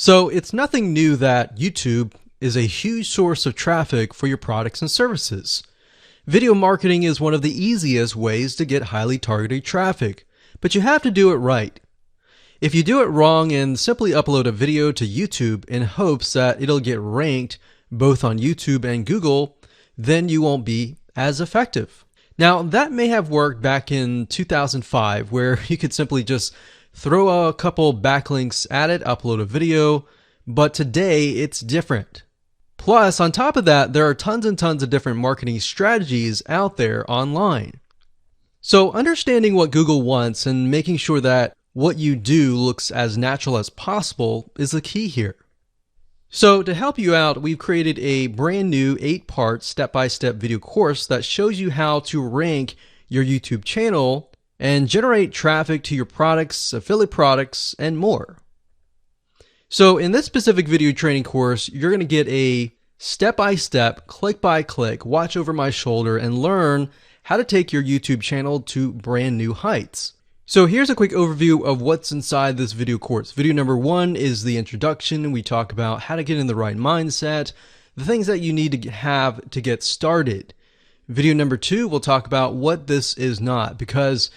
So it's nothing new that YouTube is a huge source of traffic for your products and services. Video marketing is one of the easiest ways to get highly targeted traffic, but you have to do it right. If you do it wrong and simply upload a video to YouTube in hopes that it'll get ranked both on YouTube and Google, then you won't be as effective. Now, that may have worked back in 2005, where you could simply just throw a couple backlinks at it, upload a video, but today it's different. Plus, on top of that, there are tons and tons of different marketing strategies out there online. So understanding what Google wants and making sure that what you do looks as natural as possible is the key here. So to help you out, we've created a brand new 8-part step-by-step video course that shows you how to rank your YouTube channel and generate traffic to your products, affiliate products, and more. So in this specific video training course, you're going to get a step-by-step, click-by-click, watch over my shoulder and learn how to take your YouTube channel to brand new heights. So here's a quick overview of what's inside this video course. Video number 1 is the introduction. We talk about how to get in the right mindset, the things that you need to have to get started. Video number 2, we'll talk about what this is not, because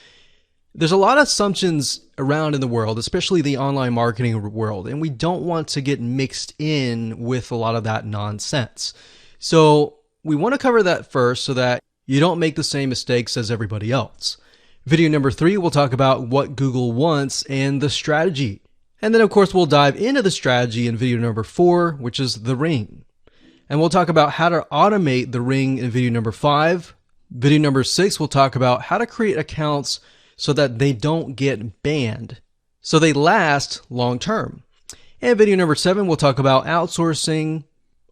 there's a lot of assumptions around in the world, especially the online marketing world, and we don't want to get mixed in with a lot of that nonsense. So we want to cover that first so that you don't make the same mistakes as everybody else. Video number 3, we'll talk about what Google wants and the strategy. And then of course we'll dive into the strategy in video number 4, which is the ring. And we'll talk about how to automate the ring in video number 5. Video number 6, we'll talk about how to create accounts so that they don't get banned, so they last long term. And video number 7, we'll talk about outsourcing,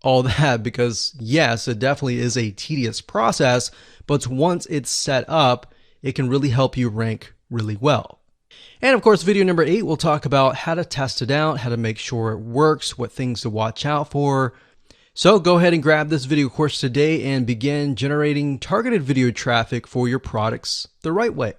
all that, because yes, it definitely is a tedious process, but once it's set up, it can really help you rank really well. And of course, video number 8, we'll talk about how to test it out, how to make sure it works, what things to watch out for. So go ahead and grab this video course today and begin generating targeted video traffic for your products the right way.